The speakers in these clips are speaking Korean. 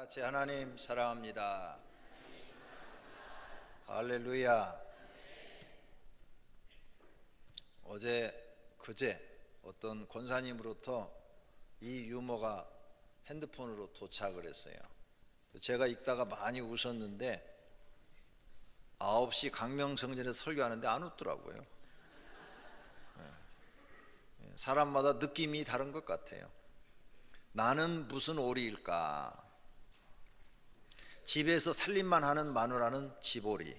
같이 하나님 사랑합니다. 할렐루야. 그제 어떤 권사님으로부터 이 유머가 핸드폰으로 도착을 했어요. 제가 읽다가 많이 웃었는데 9시 강명성전에 설교하는데 안 웃더라고요. 사람마다 느낌이 다른 것 같아요. 나는 무슨 오리일까? 집에서 살림만 하는 마누라는 집오리,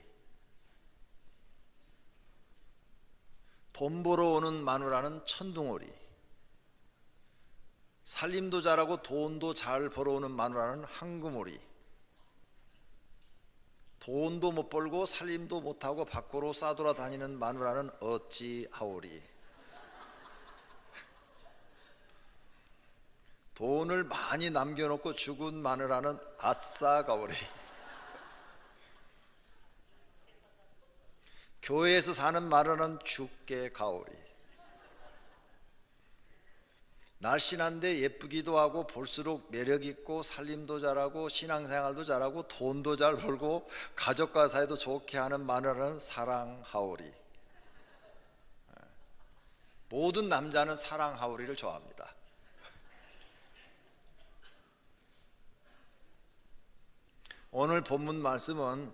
돈 벌어 오는 마누라는 천둥오리, 살림도 잘하고 돈도 잘 벌어오는 마누라는 황금오리, 돈도 못 벌고 살림도 못하고 밖으로 싸돌아다니는 마누라는 어찌하오리. 돈을 많이 남겨놓고 죽은 마누라는 아싸가오리. 교회에서 사는 마누라는 죽게 가오리. 날씬한데 예쁘기도 하고 볼수록 매력있고 살림도 잘하고 신앙생활도 잘하고 돈도 잘 벌고 가족과 사이도 좋게 하는 마누라는 사랑하오리. 모든 남자는 사랑하오리를 좋아합니다. 오늘 본문 말씀은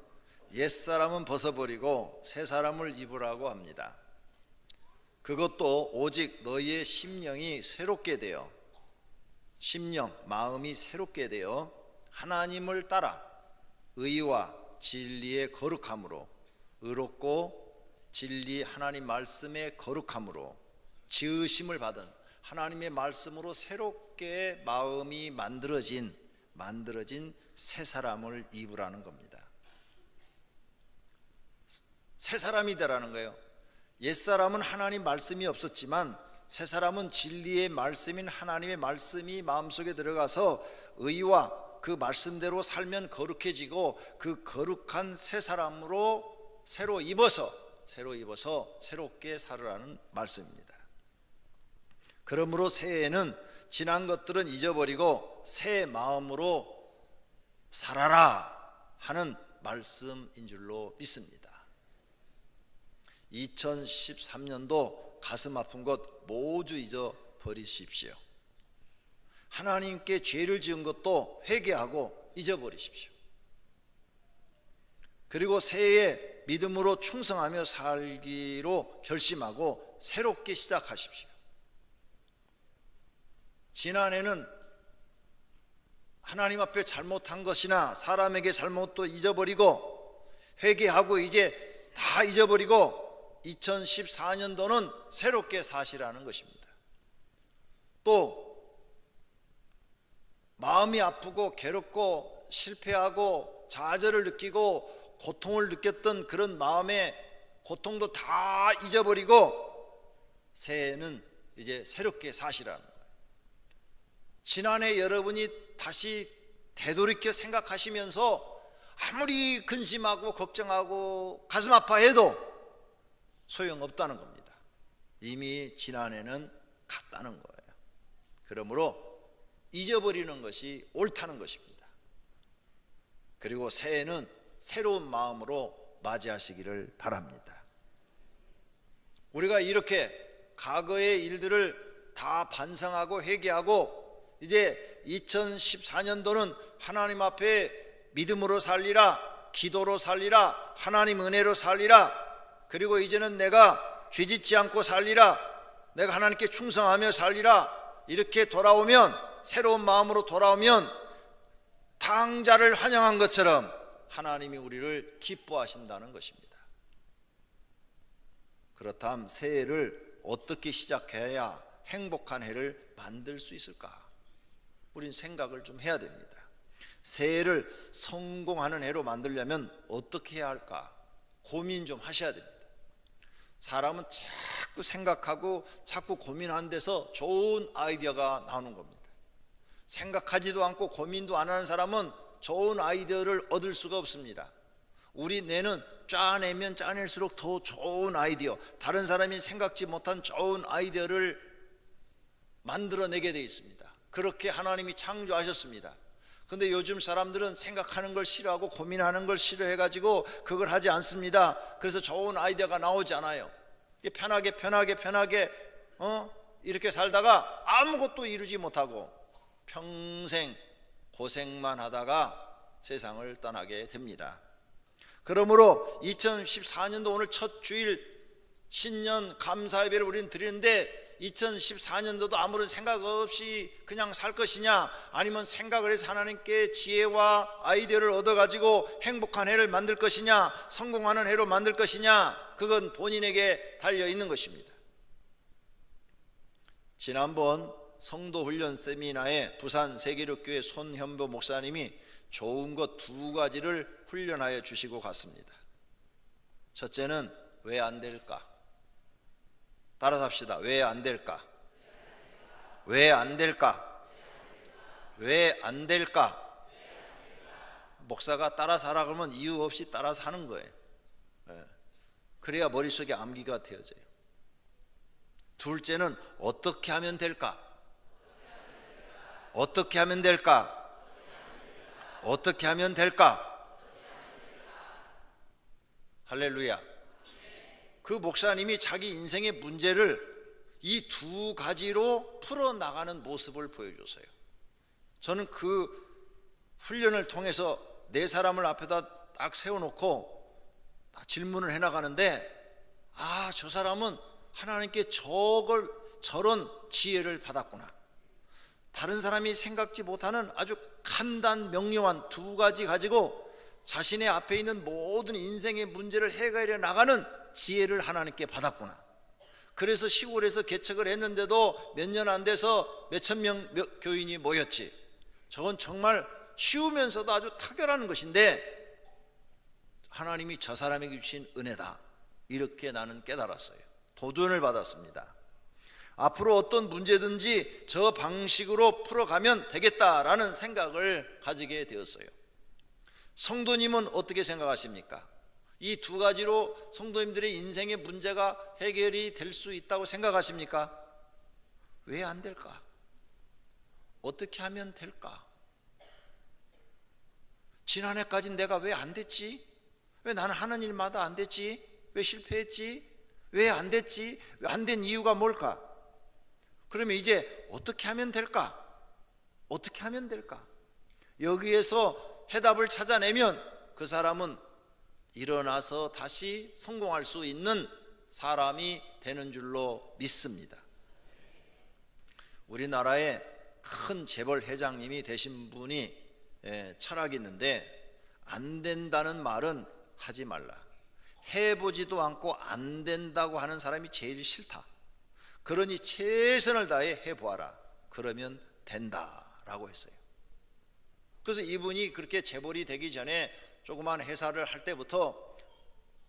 옛사람은 벗어버리고 새사람을 입으라고 합니다. 그것도 오직 너희의 심령이 새롭게 되어, 심령, 마음이 새롭게 되어 하나님을 따라 의와 진리의 거룩함으로, 의롭고 진리 하나님 말씀의 거룩함으로 지으심을 받은 하나님의 말씀으로 새롭게 마음이 만들어진 새 사람을 입으라는 겁니다. 새 사람이 되라는 거예요. 옛사람은 하나님 말씀이 없었지만 새 사람은 진리의 말씀인 하나님의 말씀이 마음속에 들어가서 의와 그 말씀대로 살면 거룩해지고 그 거룩한 새 사람으로 새로 입어서 새롭게 살으라는 말씀입니다. 그러므로 새해에는 지난 것들은 잊어버리고 새 마음으로 살아라 하는 말씀인 줄로 믿습니다. 2013년도 가슴 아픈 것 모두 잊어버리십시오. 하나님께 죄를 지은 것도 회개하고 잊어버리십시오. 그리고 새해에 믿음으로 충성하며 살기로 결심하고 새롭게 시작하십시오. 지난해는 하나님 앞에 잘못한 것이나 사람에게 잘못도 잊어버리고 회개하고 이제 다 잊어버리고 2014년도는 새롭게 사시라는 것입니다. 또 마음이 아프고 괴롭고 실패하고 좌절을 느끼고 고통을 느꼈던 그런 마음의 고통도 다 잊어버리고 새해에는 이제 새롭게 사시라는 거예요. 지난해 여러분이 다시 되돌이켜 생각하시면서 아무리 근심하고 걱정하고 가슴 아파해도 소용없다는 겁니다. 이미 지난해는 갔다는 거예요. 그러므로 잊어버리는 것이 옳다는 것입니다. 그리고 새해는 새로운 마음으로 맞이하시기를 바랍니다. 우리가 이렇게 과거의 일들을 다 반성하고 회개하고 이제 2014년도는 하나님 앞에 믿음으로 살리라, 기도로 살리라, 하나님 은혜로 살리라, 그리고 이제는 내가 죄짓지 않고 살리라, 내가 하나님께 충성하며 살리라, 이렇게 돌아오면, 새로운 마음으로 돌아오면 탕자를 환영한 것처럼 하나님이 우리를 기뻐하신다는 것입니다. 그렇다면 새해를 어떻게 시작해야 행복한 해를 만들 수 있을까? 우린 생각을 좀 해야 됩니다. 새해를 성공하는 해로 만들려면 어떻게 해야 할까? 고민 좀 하셔야 됩니다. 사람은 자꾸 생각하고 자꾸 고민하는 데서 좋은 아이디어가 나오는 겁니다. 생각하지도 않고 고민도 안 하는 사람은 좋은 아이디어를 얻을 수가 없습니다. 우리 뇌는 짜내면 짜낼수록 더 좋은 아이디어, 다른 사람이 생각지 못한 좋은 아이디어를 만들어내게 되어 있습니다. 그렇게 하나님이 창조하셨습니다. 근데 요즘 사람들은 생각하는 걸 싫어하고 고민하는 걸 싫어해가지고 그걸 하지 않습니다. 그래서 좋은 아이디어가 나오지 않아요. 편하게 이렇게 살다가 아무것도 이루지 못하고 평생 고생만 하다가 세상을 떠나게 됩니다. 그러므로 2014년도 오늘 첫 주일 신년 감사 예배를 우리는 드리는데 2014년도도 아무런 생각 없이 그냥 살 것이냐, 아니면 생각을 해서 하나님께 지혜와 아이디어를 얻어가지고 행복한 해를 만들 것이냐, 성공하는 해로 만들 것이냐, 그건 본인에게 달려있는 것입니다. 지난번 성도훈련 세미나에 부산 세계력교회 손현보 목사님이 좋은 것 2가지를 훈련하여 주시고 갔습니다. 첫째는 왜 안 될까? 따라서 합시다. 왜 안 될까? 왜 안 될까? 왜 안 될까? 목사가 따라서 하라 그러면 이유 없이 따라서 하는 거예요. 그래야 머릿속에 암기가 되어져요. 둘째는 어떻게 하면 될까? 어떻게 하면 될까? 어떻게 하면 될까? 할렐루야. 그 목사님이 자기 인생의 문제를 이 2가지로 풀어나가는 모습을 보여줬어요. 저는 그 훈련을 통해서 4사람을 앞에다 딱 세워놓고 질문을 해나가는데, 저 사람은 하나님께 저런 지혜를 받았구나. 다른 사람이 생각지 못하는 아주 간단 명료한 2가지 가지고 자신의 앞에 있는 모든 인생의 문제를 해결해 나가는 지혜를 하나님께 받았구나. 그래서 시골에서 개척을 했는데도 몇 년 안 돼서 몇천 명 교인이 모였지. 저건 정말 쉬우면서도 아주 탁월한 것인데 하나님이 저 사람에게 주신 은혜다, 이렇게 나는 깨달았어요. 도전을 받았습니다. 앞으로 어떤 문제든지 저 방식으로 풀어가면 되겠다라는 생각을 가지게 되었어요. 성도님은 어떻게 생각하십니까? 이 2가지로 성도님들의 인생의 문제가 해결이 될 수 있다고 생각하십니까? 왜 안 될까? 어떻게 하면 될까? 지난해까지 내가 왜 안 됐지? 왜 나는 하는 일마다 안 됐지? 왜 실패했지? 왜 안 됐지? 왜 안 된 이유가 뭘까? 그러면 이제 어떻게 하면 될까? 어떻게 하면 될까? 여기에서 해답을 찾아내면 그 사람은 일어나서 다시 성공할 수 있는 사람이 되는 줄로 믿습니다. 우리나라에 큰 재벌 회장님이 되신 분이 철학이 있는데, 안 된다는 말은 하지 말라. 해보지도 않고 안 된다고 하는 사람이 제일 싫다. 그러니 최선을 다해 해보아라. 그러면 된다라고 했어요. 그래서 이분이 그렇게 재벌이 되기 전에 조그만 회사를 할 때부터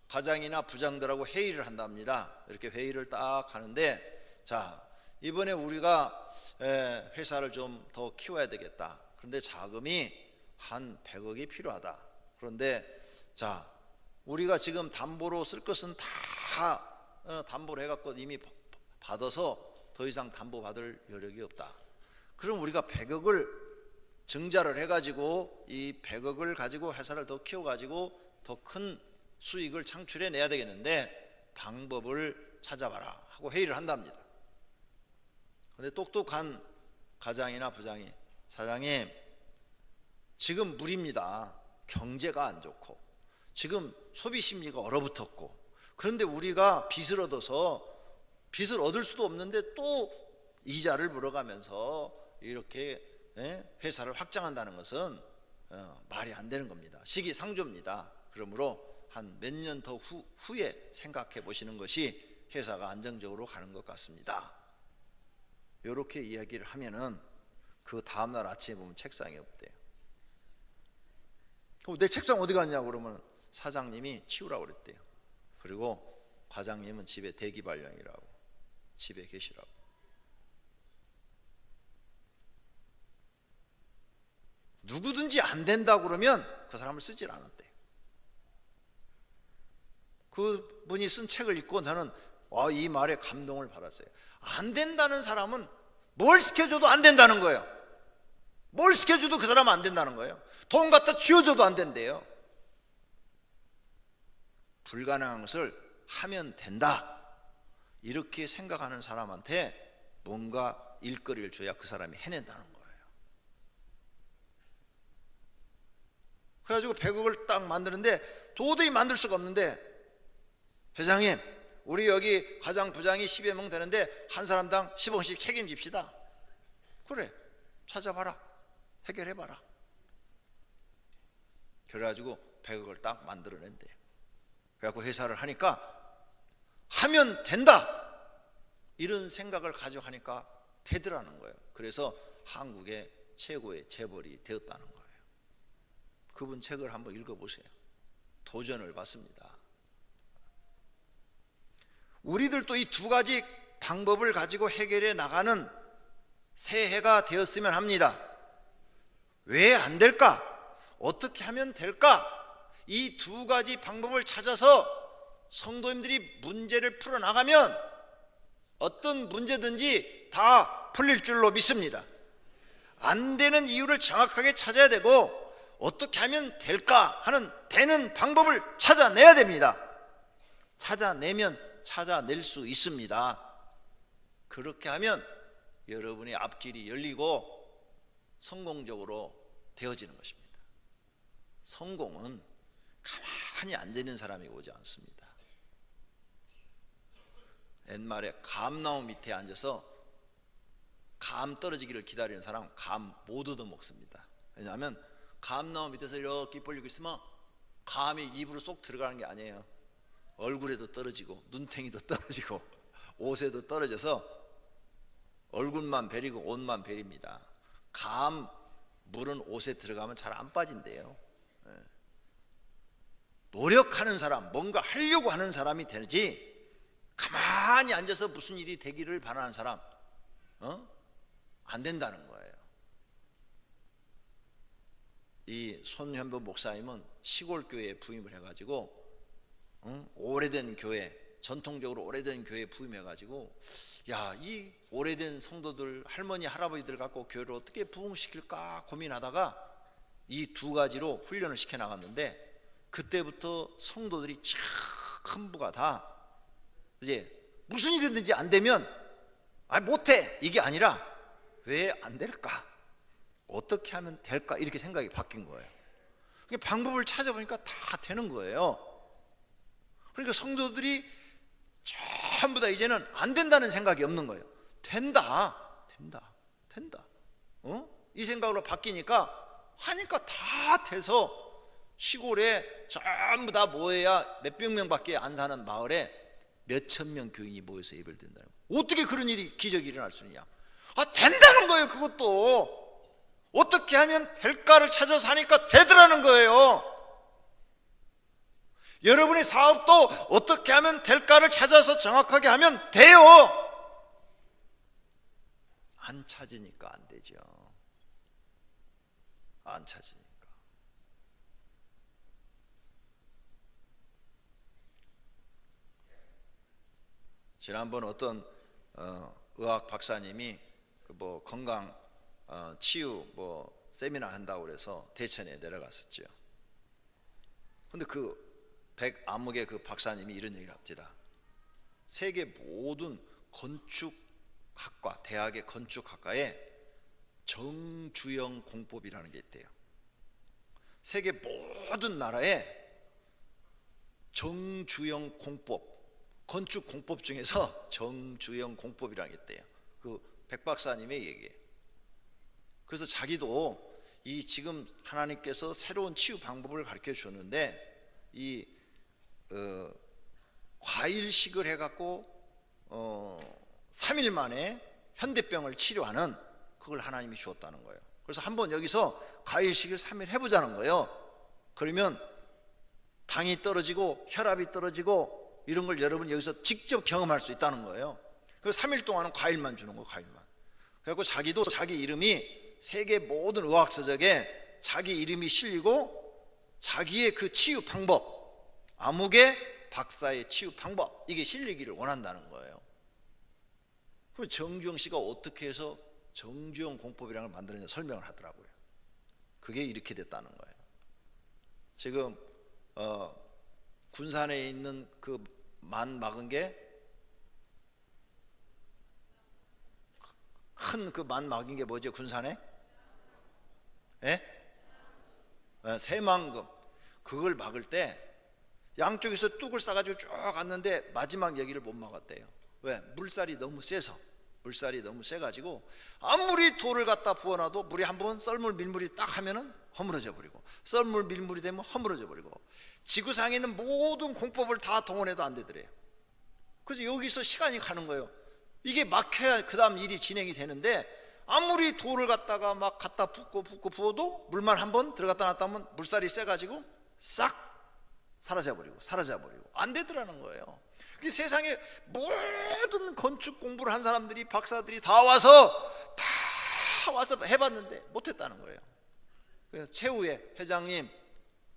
과장이나 부장들하고 회의를 한답니다. 이렇게 회의를 딱 하는데, 자, 이번에 우리가 회사를 좀 더 키워야 되겠다. 그런데 자금이 한 100억이 필요하다. 그런데 자, 우리가 지금 담보로 쓸 것은 다 담보로 해갖고 이미 받아서 더 이상 담보 받을 여력이 없다. 그럼 우리가 100억을 증자를 해가지고 이 100억을 가지고 회사를 더 키워가지고 더 큰 수익을 창출해 내야 되겠는데 방법을 찾아봐라 하고 회의를 한답니다. 그런데 똑똑한 과장이나 부장이, 사장님, 지금 물입니다. 경제가 안 좋고 지금 소비 심리가 얼어붙었고, 그런데 우리가 빚을 얻어서 빚을 얻을 수도 없는데 또 이자를 물어가면서 이렇게 회사를 확장한다는 것은 말이 안 되는 겁니다. 시기상조입니다. 그러므로 한 몇 년 더 후에 생각해 보시는 것이 회사가 안정적으로 가는 것 같습니다. 이렇게 이야기를 하면은 그 다음날 아침에 보면 책상이 없대요. 내 책상 어디 갔냐고 그러면 사장님이 치우라고 그랬대요. 그리고 과장님은 집에 대기발령이라고, 집에 계시라고. 누구든지 안 된다고 그러면 그 사람을 쓰질 않았대. 그분이 쓴 책을 읽고 저는 이 말에 감동을 받았어요. 안 된다는 사람은 뭘 시켜줘도 안 된다는 거예요. 뭘 시켜줘도 그 사람은 안 된다는 거예요. 돈 갖다 쥐어줘도 안 된대요. 불가능한 것을 하면 된다, 이렇게 생각하는 사람한테 뭔가 일거리를 줘야 그 사람이 해낸다는 거예요. 그래가지고 100억을 딱 만드는데 도저히 만들 수가 없는데, 회장님 우리 여기 가장 부장이 10여 명 되는데 한 사람당 10억씩 책임집시다. 그래, 찾아봐라, 해결해봐라. 그래가지고 100억을 딱 만들어낸대. 그래갖고 회사를 하니까 하면 된다, 이런 생각을 가지고 하니까 되더라는 거예요. 그래서 한국의 최고의 재벌이 되었다는 거예요. 그분 책을 한번 읽어보세요. 도전을 받습니다. 우리들도 이 두 가지 방법을 가지고 해결해 나가는 새해가 되었으면 합니다. 왜 안 될까? 어떻게 하면 될까? 이 두 가지 방법을 찾아서 성도님들이 문제를 풀어나가면 어떤 문제든지 다 풀릴 줄로 믿습니다. 안 되는 이유를 정확하게 찾아야 되고, 어떻게 하면 될까 하는 되는 방법을 찾아내야 됩니다. 찾아내면 찾아낼 수 있습니다. 그렇게 하면 여러분의 앞길이 열리고 성공적으로 되어지는 것입니다. 성공은 가만히 앉아있는 사람이 오지 않습니다. 옛말에 감나무 밑에 앉아서 감 떨어지기를 기다리는 사람은 감 못 얻어먹습니다. 왜냐하면 감나무 밑에서 이렇게 벌리고 있으면 감이 입으로 쏙 들어가는 게 아니에요. 얼굴에도 떨어지고 눈탱이도 떨어지고 옷에도 떨어져서 얼굴만 베리고 옷만 베립니다. 감 물은 옷에 들어가면 잘 안 빠진대요. 노력하는 사람, 뭔가 하려고 하는 사람이 되지, 가만히 앉아서 무슨 일이 되기를 바라는 사람 안 된다는 거예요. 이 손현보 목사님은 시골 교회에 부임을 해가지고 오래된 교회, 전통적으로 오래된 교회에 부임해가지고, 야, 이 오래된 성도들, 할머니 할아버지들 갖고 교회를 어떻게 부흥시킬까 고민하다가 이 두 가지로 훈련을 시켜 나갔는데, 그때부터 성도들이 전부가 다 이제 무슨 일이든지 안 되면 못해, 이게 아니라 왜 안 될까, 어떻게 하면 될까, 이렇게 생각이 바뀐 거예요. 방법을 찾아보니까 다 되는 거예요. 그러니까 성도들이 전부 다 이제는 안 된다는 생각이 없는 거예요. 된다. 이 생각으로 바뀌니까 하니까 다 돼서 시골에 전부 다 모여야 몇백 명밖에 안 사는 마을에 몇천 명 교인이 모여서 예배를 드린다는 거예요. 어떻게 그런 일이, 기적이 일어날 수 있냐? 된다는 거예요. 그것도 어떻게 하면 될까를 찾아서 하니까 되더라는 거예요. 여러분의 사업도 어떻게 하면 될까를 찾아서 정확하게 하면 돼요. 안 찾으니까 안 되죠. 안 찾으니까. 지난번 어떤 의학 박사님이 건강 치유 세미나 한다고 그래서 대천에 내려갔었죠. 근데 백암흑의 그 박사님이 이런 얘기를 합니다. 세계 모든 건축학과, 대학의 건축학과에 정주영 공법이라는 게 있대요. 세계 모든 나라에 정주영 공법, 건축 공법 중에서 정주영 공법이라는 게 있대요. 백 박사님의 얘기예요. 그래서 자기도 이 지금 하나님께서 새로운 치유 방법을 가르쳐 주셨는데, 이 과일식을 해갖고 3일 만에 현대병을 치료하는, 그걸 하나님이 주었다는 거예요. 그래서 한번 여기서 과일식을 3일 해보자는 거예요. 그러면 당이 떨어지고 혈압이 떨어지고 이런 걸 여러분 여기서 직접 경험할 수 있다는 거예요. 그래서 3일 동안은 과일만 주는 거예요. 과일만. 그래갖고 자기도 자기 이름이 세계 모든 의학서적에 자기 이름이 실리고 자기의 그 치유 방법, 암흑의 박사의 치유 방법, 이게 실리기를 원한다는 거예요. 그럼 정주영 씨가 어떻게 해서 정주영 공법이라는 걸 만들어내서 설명을 하더라고요. 그게 이렇게 됐다는 거예요. 지금 군산에 있는 그 만 막은 게 큰 그 만 막은 게 뭐죠? 군산에? 예? 새만금. 그걸 막을 때 양쪽에서 뚝을 싸가지고 쭉 갔는데 마지막 여기를 못 막았대요. 왜? 물살이 너무 세서. 물살이 너무 세가지고 아무리 돌을 갖다 부어놔도 물이 한번 썰물 밀물이 딱 하면은 허물어져 버리고, 썰물 밀물이 되면 허물어져 버리고, 지구상에 있는 모든 공법을 다 동원해도 안 되더래요. 그래서 여기서 시간이 가는 거예요. 이게 막혀야 그 다음 일이 진행이 되는데, 아무리 돌을 갖다가 막 갖다 붓고 부어도 물만 한번 들어갔다 놨다 하면 물살이 세가지고 싹 사라져버리고 안 되더라는 거예요. 세상에 모든 건축 공부를 한 사람들이, 박사들이 다 와서 해봤는데 못했다는 거예요. 그래서 최후에 회장님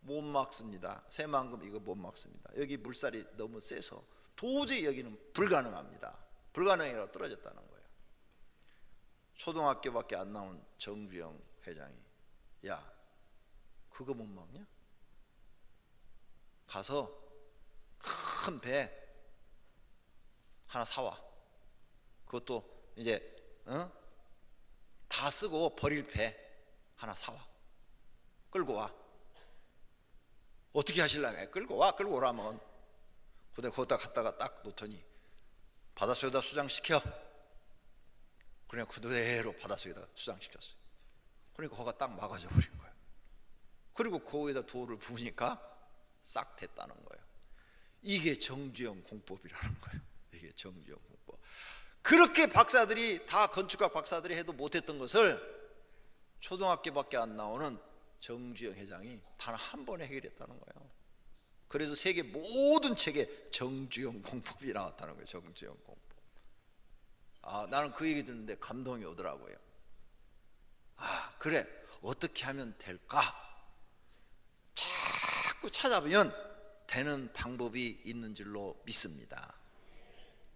못 막습니다. 새만금 이거 못 막습니다. 여기 물살이 너무 세서 도저히 여기는 불가능합니다. 불가능이라고 떨어졌다는 거예요. 초등학교밖에 안 나온 정주영 회장이, 야 그거 못 막냐? 가서 큰 배 하나 사와. 그것도 이제 다 쓰고 버릴 배 하나 사와. 끌고 와. 어떻게 하실라면 끌고 오라면. 근데 거기다 갖다가 딱 놓더니 바닷속에다 수장시켜. 그냥 그대로 바닷속에다 수장시켰어요. 그러니까 거기가 딱 막아져 버린 거예요. 그리고 거기에다 돌을 부으니까 싹 됐다는 거예요. 이게 정주영 공법이라는 거예요. 이게 정주영 공법. 그렇게 박사들이 다 건축학 박사들이 해도 못했던 것을 초등학교밖에 안 나오는 정주영 회장이 단 한 번에 해결했다는 거예요. 그래서 세계 모든 책에 정주영 공법이 나왔다는 거예요. 정주영 공법. 나는 그 얘기 듣는데 감동이 오더라고요. 그래, 어떻게 하면 될까? 자꾸 찾아보면 되는 방법이 있는 줄로 믿습니다.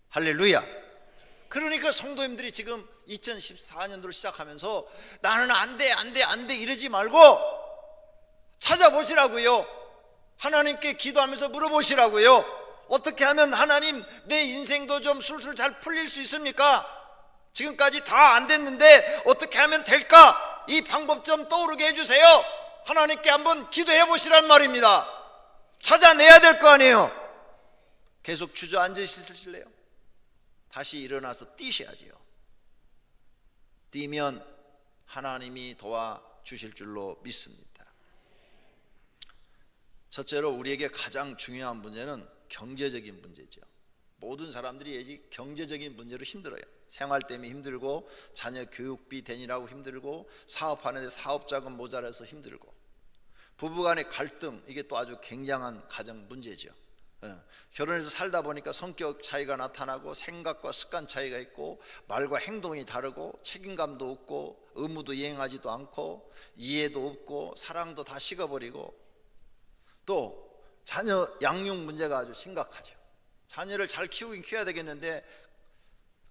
할렐루야. 그러니까 성도님들이 지금 2014년도를 시작하면서 나는 안 돼 이러지 말고 찾아보시라고요. 하나님께 기도하면서 물어보시라고요. 어떻게 하면 하나님 내 인생도 좀 술술 잘 풀릴 수 있습니까? 지금까지 다 안 됐는데 어떻게 하면 될까? 이 방법 좀 떠오르게 해주세요. 하나님께 한번 기도해 보시란 말입니다. 찾아내야 될 거 아니에요. 계속 주저앉아 있으실래요? 다시 일어나서 뛰셔야지요. 뛰면 하나님이 도와주실 줄로 믿습니다. 첫째로 우리에게 가장 중요한 문제는 경제적인 문제죠. 모든 사람들이 경제적인 문제로 힘들어요. 생활 때문에 힘들고, 자녀 교육비 대니라고 힘들고, 사업하는데 사업자금 모자라서 힘들고, 부부간의 갈등, 이게 또 아주 굉장한 가정 문제죠. 결혼해서 살다 보니까 성격 차이가 나타나고, 생각과 습관 차이가 있고, 말과 행동이 다르고, 책임감도 없고, 의무도 이행하지도 않고, 이해도 없고, 사랑도 다 식어버리고, 또 자녀 양육 문제가 아주 심각하죠. 자녀를 잘 키우긴 키워야 되겠는데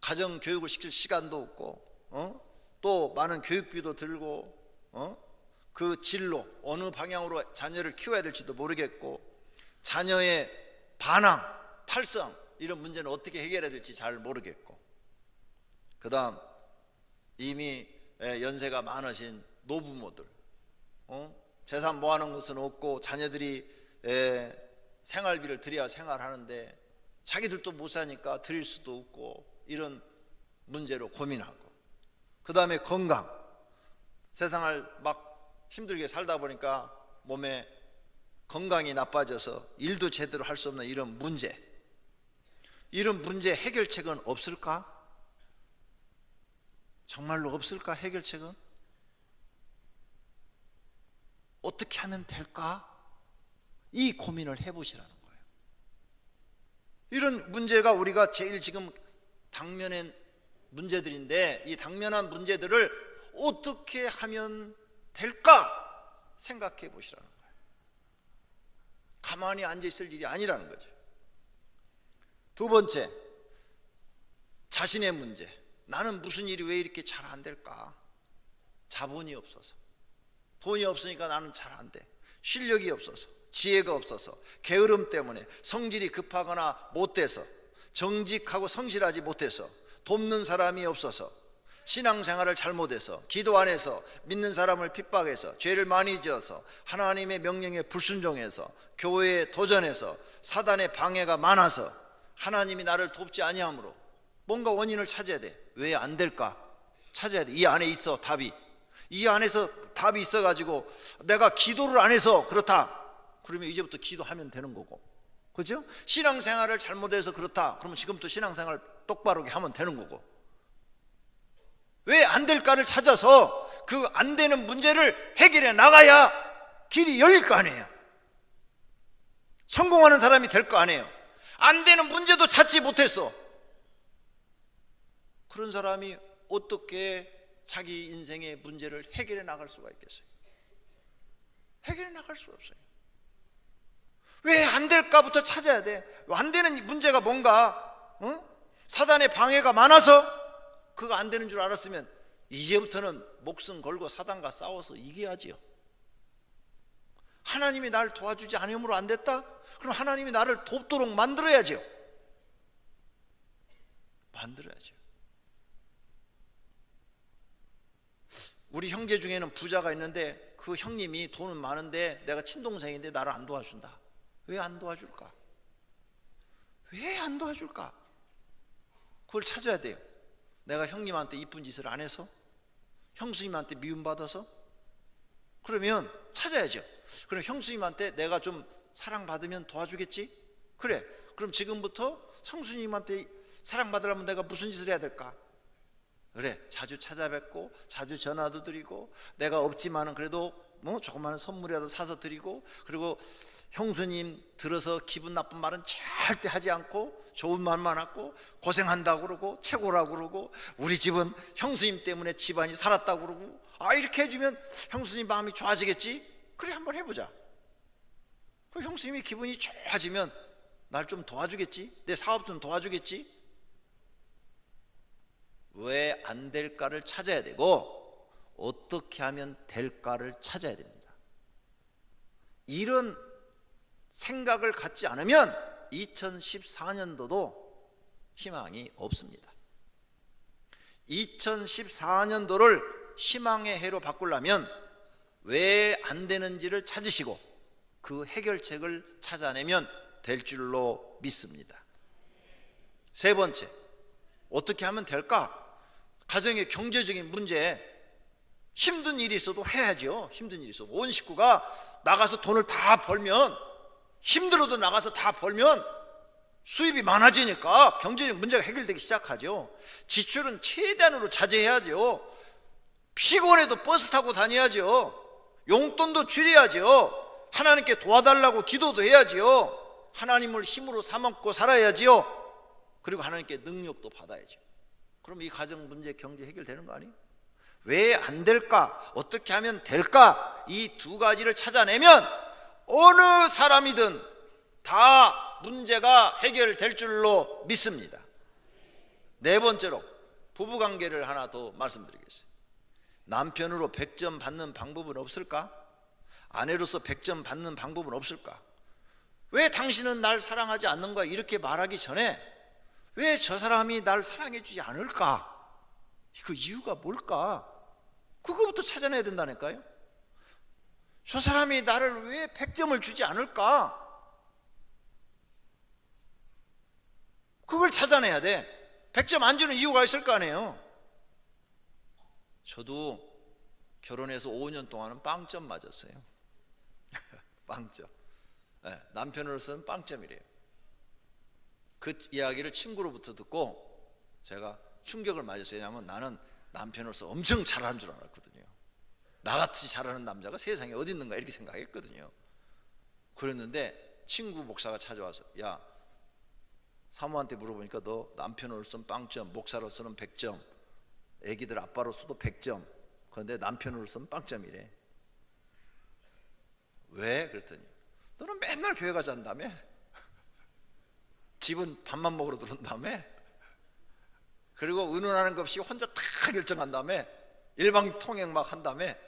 가정 교육을 시킬 시간도 없고, 또 많은 교육비도 들고, 그 진로 어느 방향으로 자녀를 키워야 될지도 모르겠고, 자녀의 반항, 탈성 이런 문제는 어떻게 해결해야 될지 잘 모르겠고, 그 다음 이미 연세가 많으신 노부모들, 재산 모아놓은 것은 없고 자녀들이 생활비를 드려야 생활하는데 자기들도 못 사니까 드릴 수도 없고, 이런 문제로 고민하고, 그 다음에 건강, 세상을 막 힘들게 살다 보니까 몸에 건강이 나빠져서 일도 제대로 할 수 없는 이런 문제, 이런 문제 해결책은 없을까? 정말로 없을까? 해결책은? 어떻게 하면 될까? 이 고민을 해보시라는 거예요. 이런 문제가 우리가 제일 지금 당면한 문제들인데, 이 당면한 문제들을 어떻게 하면 될까 생각해 보시라는 거예요. 가만히 앉아 있을 일이 아니라는 거죠. 두 번째, 자신의 문제. 나는 무슨 일이 왜 이렇게 잘 안 될까? 자본이 없어서, 돈이 없으니까 나는 잘 안 돼. 실력이 없어서, 지혜가 없어서, 게으름 때문에, 성질이 급하거나 못돼서, 정직하고 성실하지 못해서, 돕는 사람이 없어서, 신앙생활을 잘못해서, 기도 안 해서, 믿는 사람을 핍박해서, 죄를 많이 지어서, 하나님의 명령에 불순종해서, 교회에 도전해서, 사단의 방해가 많아서 하나님이 나를 돕지 아니하므로 뭔가 원인을 찾아야 돼. 왜 안 될까? 찾아야 돼. 이 안에 있어, 답이. 이 안에서 답이 있어가지고 내가 기도를 안 해서 그렇다. 그러면 이제부터 기도하면 되는 거고, 그죠? 신앙생활을 잘못해서 그렇다. 그러면 지금부터 신앙생활 똑바로 하면 되는 거고. 왜 안 될까를 찾아서 그 안 되는 문제를 해결해 나가야 길이 열릴 거 아니에요. 성공하는 사람이 될 거 아니에요. 안 되는 문제도 찾지 못했어. 그런 사람이 어떻게 자기 인생의 문제를 해결해 나갈 수가 있겠어요? 해결해 나갈 수가 없어요. 왜 안 될까부터 찾아야 돼. 안 되는 문제가 뭔가, 사단의 방해가 많아서 그거 안 되는 줄 알았으면 이제부터는 목숨 걸고 사단과 싸워서 이겨야지요. 하나님이 날 도와주지 않으므로 안 됐다? 그럼 하나님이 나를 돕도록 만들어야죠. 만들어야죠. 우리 형제 중에는 부자가 있는데 그 형님이 돈은 많은데 내가 친동생인데 나를 안 도와준다. 왜 안 도와줄까? 왜 안 도와줄까? 그걸 찾아야 돼요. 내가 형님한테 이쁜 짓을 안 해서? 형수님한테 미움받아서? 그러면 찾아야죠. 그럼 형수님한테 내가 좀 사랑받으면 도와주겠지? 그래, 그럼 지금부터 형수님한테 사랑받으려면 내가 무슨 짓을 해야 될까? 그래, 자주 찾아뵙고 자주 전화도 드리고, 내가 없지만은 그래도 뭐 조그마한 선물이라도 사서 드리고, 그리고 형수님 들어서 기분 나쁜 말은 절대 하지 않고 좋은 말만 하고, 고생한다고 그러고 최고라고 그러고, 우리 집은 형수님 때문에 집안이 살았다고 그러고, 이렇게 해주면 형수님 마음이 좋아지겠지? 그래, 한번 해보자. 그 형수님이 기분이 좋아지면 날 좀 도와주겠지? 내 사업 좀 도와주겠지? 왜 안 될까를 찾아야 되고, 어떻게 하면 될까를 찾아야 됩니다. 이런 생각을 갖지 않으면 2014년도도 희망이 없습니다. 2014년도를 희망의 해로 바꾸려면 왜 안 되는지를 찾으시고 그 해결책을 찾아내면 될 줄로 믿습니다. 세 번째, 어떻게 하면 될까? 가정의 경제적인 문제, 힘든 일이 있어도 해야죠. 힘든 일이 있어도 온 식구가 나가서 돈을 다 벌면, 힘들어도 나가서 다 벌면 수입이 많아지니까 경제적 문제가 해결되기 시작하죠. 지출은 최대한으로 자제해야죠. 피곤해도 버스 타고 다녀야죠. 용돈도 줄여야죠. 하나님께 도와달라고 기도도 해야죠. 하나님을 힘으로 삼고 살아야지요. 그리고 하나님께 능력도 받아야죠. 그럼 이 가정 문제, 경제 해결되는 거 아니에요? 왜 안 될까? 어떻게 하면 될까? 이 두 가지를 찾아내면 어느 사람이든 다 문제가 해결될 줄로 믿습니다. 네 번째로 부부관계를 하나 더 말씀드리겠습니다. 남편으로 100점 받는 방법은 없을까? 아내로서 100점 받는 방법은 없을까? 왜 당신은 날 사랑하지 않는가? 이렇게 말하기 전에 왜 저 사람이 날 사랑해 주지 않을까? 그 이유가 뭘까? 그거부터 찾아내야 된다니까요. 저 사람이 나를 왜 100점을 주지 않을까? 그걸 찾아내야 돼. 100점 안 주는 이유가 있을 거 아니에요. 저도 결혼해서 5년 동안은 빵점 맞았어요. 빵점. 네, 남편으로서는 빵점이래요. 그 이야기를 친구로부터 듣고 제가 충격을 맞았어요. 왜냐하면 나는 남편으로서 엄청 잘하는 줄 알았거든요. 나같이 잘하는 남자가 세상에 어디 있는가 이렇게 생각했거든요. 그랬는데 친구 목사가 찾아와서, 야, 사모한테 물어보니까 너 남편으로서는 빵점, 목사로서는 100점, 애기들 아빠로서도 100점, 그런데 남편으로서는 빵점이래. 왜? 그랬더니 너는 맨날 교회 가지 않다며? 집은 밥만 먹으러 들어온다며? 그리고 의논하는 것 없이 혼자 다 결정한 다음에 일방통행 막 한 다음에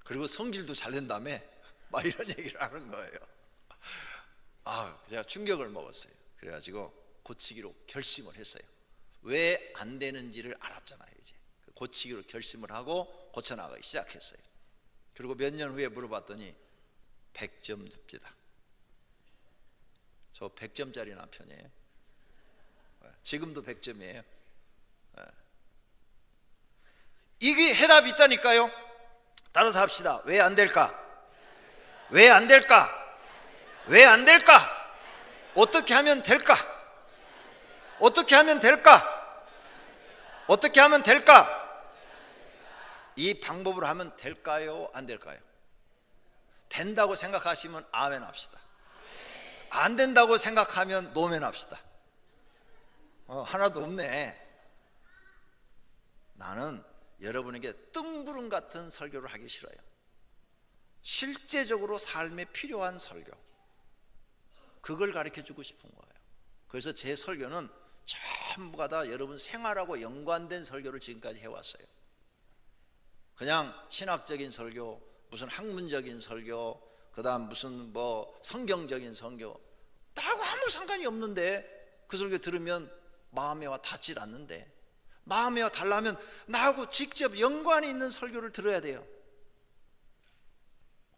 그리고 성질도 잘 낸 다음에 막 이런 얘기를 하는 거예요. 제가 충격을 먹었어요. 그래가지고 고치기로 결심을 했어요. 왜 안 되는지를 알았잖아요. 이제 고치기로 결심을 하고 고쳐나가기 시작했어요. 그리고 몇 년 후에 물어봤더니 100점 줍니다. 저 100점짜리 남편이에요. 지금도 100점이에요. 이게 해답이 있다니까요. 따라서 합시다. 왜 안 될까? 왜 안 될까? 왜 안 될까? 어떻게 하면 될까? 어떻게 하면 될까? 어떻게 하면 될까? 이 방법으로 하면 될까요? 안 될까요? 된다고 생각하시면 아멘 합시다. 안 된다고 생각하면 노멘 합시다. 하나도 없네. 나는 여러분에게 뜬구름 같은 설교를 하기 싫어요. 실제적으로 삶에 필요한 설교, 그걸 가르쳐주고 싶은 거예요. 그래서 제 설교는 전부가 다 여러분 생활하고 연관된 설교를 지금까지 해왔어요. 그냥 신학적인 설교, 무슨 학문적인 설교, 그 다음 무슨 성경적인 설교, 나하고 아무 상관이 없는데 그 설교 들으면 마음에 와 닿질 않는데, 마음에 와 닿으려면 나하고 직접 연관이 있는 설교를 들어야 돼요.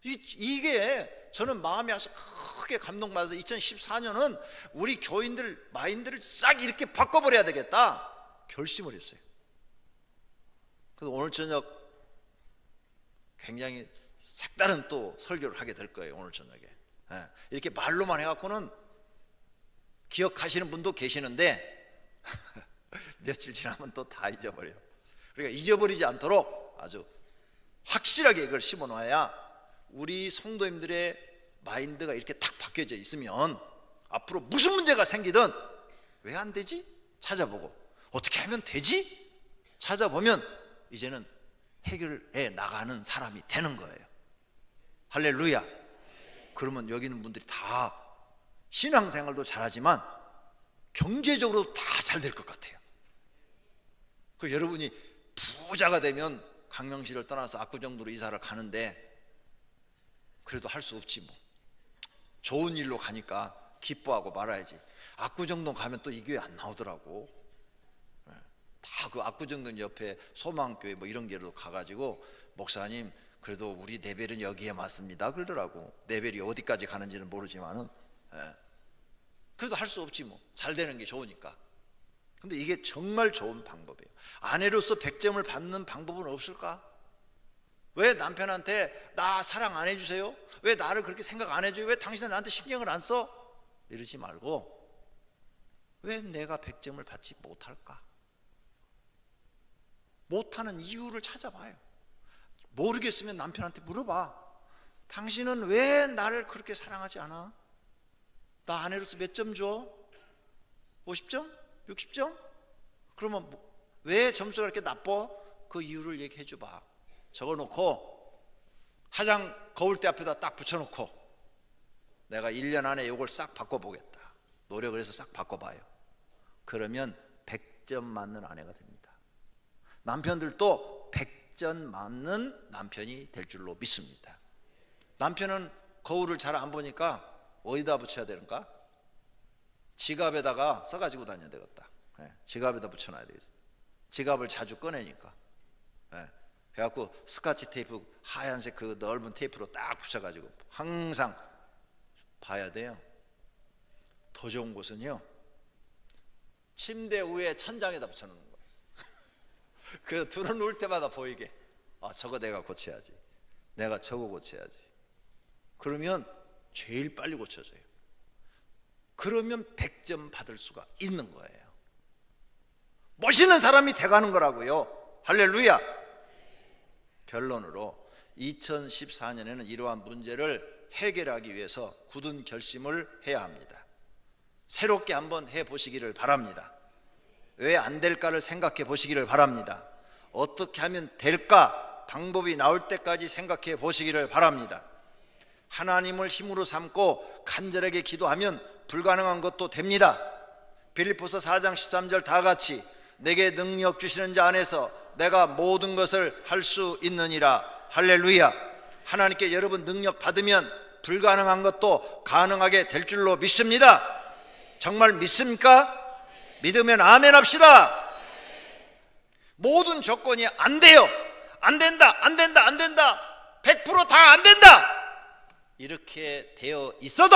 이게 저는 마음에 와서 크게 감동받아서 2014년은 우리 교인들 마인드를 싹 이렇게 바꿔버려야 되겠다 결심을 했어요. 그래서 오늘 저녁 굉장히 색다른 또 설교를 하게 될 거예요. 오늘 저녁에 이렇게 말로만 해갖고는 기억하시는 분도 계시는데 며칠 지나면 또 다 잊어버려요. 그러니까 잊어버리지 않도록 아주 확실하게 이걸 심어놔야 우리 성도님들의 마인드가 이렇게 탁 바뀌어져 있으면 앞으로 무슨 문제가 생기든 왜 안 되지? 찾아보고 어떻게 하면 되지? 찾아보면 이제는 해결해 나가는 사람이 되는 거예요. 할렐루야. 그러면 여기 있는 분들이 다 신앙생활도 잘하지만 경제적으로 다 잘 될 것 같아요. 그 여러분이 부자가 되면 강명시를 떠나서 압구정도로 이사를 가는데 그래도 할 수 없지 뭐. 좋은 일로 가니까 기뻐하고 말아야지. 압구정동 가면 또 이 교회 안 나오더라고. 다 그 압구정동 옆에 소망교회 뭐 이런 데로 가가지고 목사님 그래도 우리 레벨은 여기에 맞습니다 그러더라고. 레벨이 어디까지 가는지는 모르지만은 그래도 할 수 없지 뭐. 잘 되는 게 좋으니까. 근데 이게 정말 좋은 방법이에요. 아내로서 100점을 받는 방법은 없을까? 왜 남편한테 나 사랑 안 해주세요? 왜 나를 그렇게 생각 안 해줘요? 왜 당신은 나한테 신경을 안 써? 이러지 말고 왜 내가 100점을 받지 못할까? 못하는 이유를 찾아봐요. 모르겠으면 남편한테 물어봐. 당신은 왜 나를 그렇게 사랑하지 않아? 나 아내로서 몇 점 줘? 50점? 60점? 그러면 왜 점수가 이렇게 나빠? 그 이유를 얘기해 줘봐. 적어놓고 화장 거울대 앞에다 딱 붙여놓고 내가 1년 안에 이걸 싹 바꿔보겠다. 노력을 해서 싹 바꿔봐요. 그러면 100점 맞는 아내가 됩니다. 남편들도 100점 맞는 남편이 될 줄로 믿습니다. 남편은 거울을 잘 안 보니까 어디다 붙여야 되는가? 지갑에다가 써가지고 다녀야 되겠다. 지갑에다 붙여놔야 되겠어. 지갑을 자주 꺼내니까. 그래갖고 스카치 테이프 하얀색 그 넓은 테이프로 딱 붙여가지고 항상 봐야 돼요. 더 좋은 곳은요, 침대 위에 천장에다 붙여놓는 거예요. 그 들어 누울 때마다 보이게. 저거 내가 고쳐야지. 내가 저거 고쳐야지. 그러면 제일 빨리 고쳐져요. 그러면 100점 받을 수가 있는 거예요. 멋있는 사람이 돼가는 거라고요. 할렐루야. 결론으로 2014년에는 이러한 문제를 해결하기 위해서 굳은 결심을 해야 합니다. 새롭게 한번 해보시기를 바랍니다. 왜 안 될까를 생각해 보시기를 바랍니다. 어떻게 하면 될까 방법이 나올 때까지 생각해 보시기를 바랍니다. 하나님을 힘으로 삼고 간절하게 기도하면 불가능한 것도 됩니다. 빌립보서 4장 13절 다 같이 내게 능력 주시는 자 안에서 내가 모든 것을 할 수 있느니라. 할렐루야. 하나님께 여러분 능력 받으면 불가능한 것도 가능하게 될 줄로 믿습니다. 정말 믿습니까? 믿으면 아멘 합시다. 모든 조건이 안 돼요. 안 된다, 안 된다, 안 된다. 100% 다 안 된다. 이렇게 되어 있어도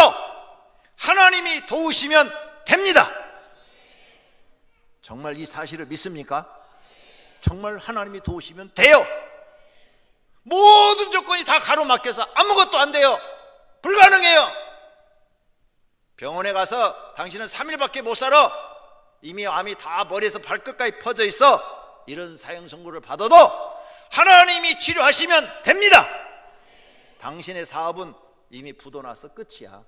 하나님이 도우시면 됩니다. 정말 이 사실을 믿습니까? 정말 하나님이 도우시면 돼요. 모든 조건이 다 가로막혀서 아무것도 안 돼요. 불가능해요. 병원에 가서 당신은 3일밖에 못 살아. 이미 암이 다 머리에서 발끝까지 퍼져 있어. 이런 사형 선고를 받아도 하나님이 치료하시면 됩니다. 당신의 사업은 이미 부도나서 끝이야.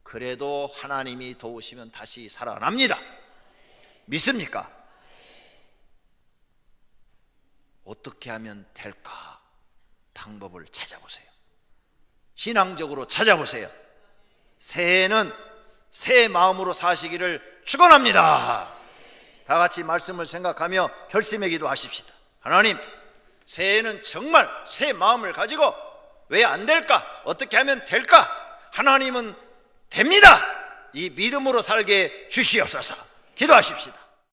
그래도 하나님이 도우시면 다시 살아납니다. 믿습니까? 어떻게 하면 될까? 방법을 찾아보세요. 신앙적으로 찾아보세요. 새해에는 새 마음으로 사시기를 축원합니다. 다 같이 말씀을 생각하며 결심의 기도 하십시다. 하나님, 새해에는 정말 새 마음을 가지고 왜 안 될까? 어떻게 하면 될까? 하나님은 됩니다. 이 믿음으로 살게 주시옵소서. 기도하십시다.